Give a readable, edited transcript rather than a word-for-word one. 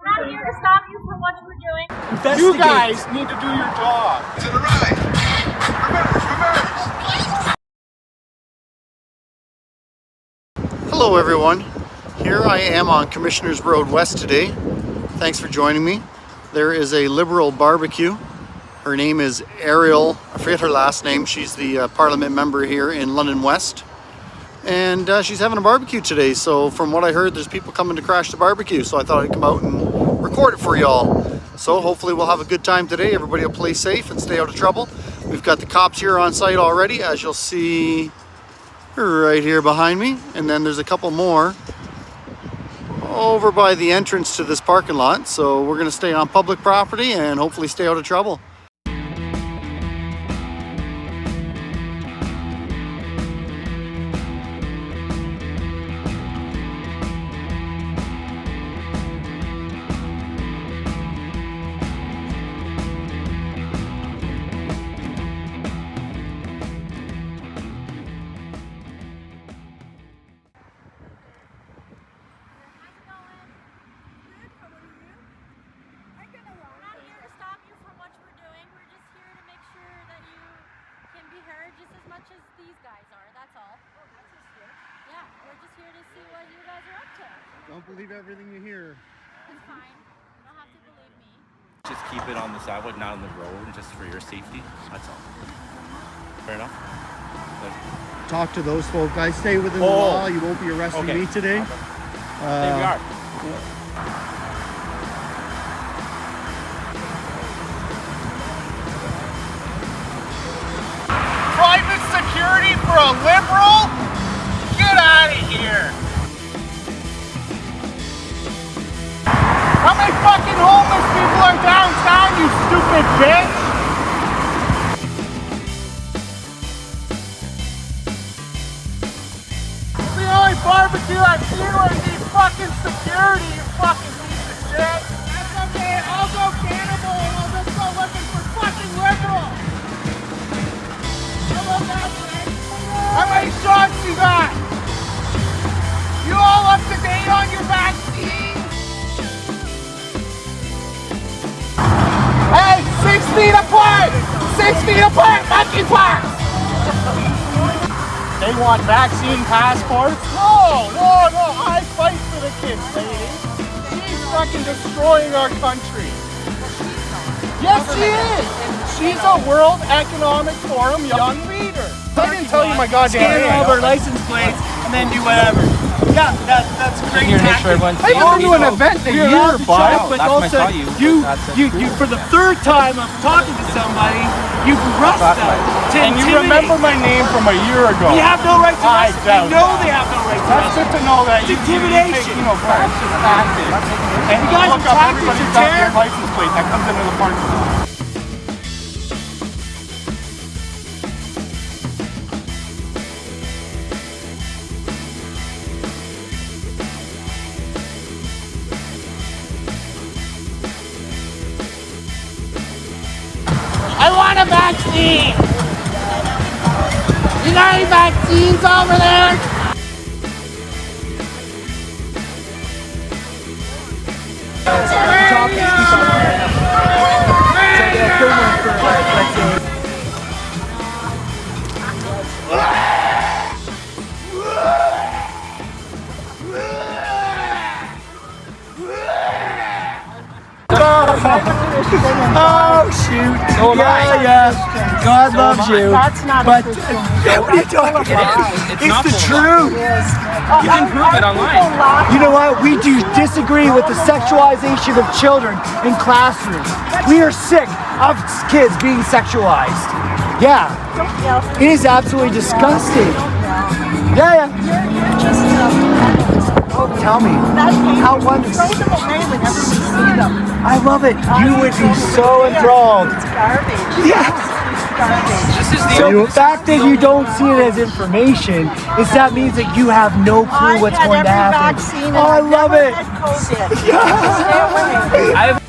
not here to stop you from what you were doing. You guys need to do your job. To the right. Reverse. Hello everyone, here I am on Commissioners Road West today. Thanks for joining me. There is a Liberal barbecue. Her name is Arielle, I forget her last name. She's the Parliament member here in London West. And she's having a barbecue today, so from what I heard, there's people coming to crash the barbecue, so I thought I'd come out and record it for y'all. So hopefully we'll have a good time today. Everybody will play safe and stay out of trouble. We've got the cops here on site already, as you'll see right here behind me. And then there's a couple more over by the entrance to this parking lot. So we're gonna stay on public property and hopefully stay out of trouble. Just as much as these guys are, that's all. Oh, that's just here? Yeah, we're just here to see what you guys are up to. Don't believe everything you hear. It's fine. You don't have to believe me. Just keep it on the sidewalk, not on the road, just for your safety. That's all. Fair enough? Talk to those folks. Guys, stay within the law. You won't be arresting me today. There we are. Private security for a Liberal? Get out of here. How many fucking homeless people are downtown, you stupid bitch? It's the only barbecue I've seen where I need fucking security, you fucking piece of shit. That's okay, I'll go cannibal and I'll just go looking for fucking Liberals. How many shots you got? You all up to date on your vaccine? Hey, 6 feet apart! 6 feet apart, monkey park! They want vaccine passports? No, I fight for the kids, lady. She's fucking destroying our country. Yes, she is. She's a World Economic Forum young leader. I didn't tell you my goddamn name. Scan all their license plates and then do whatever. Yeah, that's a great tactic. I've been to an event a year, bud. But also, you for the third time of talking to somebody, you rust them. And you remember my name from a year ago. You have no right to I arrest doubt them. You know they have no right to That's arrest good them. to know that It's intimidation. fascist tactics. And You guys look are up tactics everybody's of terror. goddamn license plate that comes into the parking lot. I want a vaccine. You got any vaccines over there? Oh shoot! Yeah. God loves you. That's not But what are you talking about? It's the truth. You can prove it online. You know what? We do disagree with the sexualization of children in classrooms. We are sick of kids being sexualized. Yeah. It is absolutely disgusting. Yeah. You're just Oh, tell me. How wonderful. throw them away whenever we see them. I love it. You would be so enthralled. It's garbage. Yes. It's garbage. This is the So the fact that you don't see it as information is that means that you have no clue what's going to happen. Vaccine and Oh, I I've love never it. had COVID. Yeah. Stay away.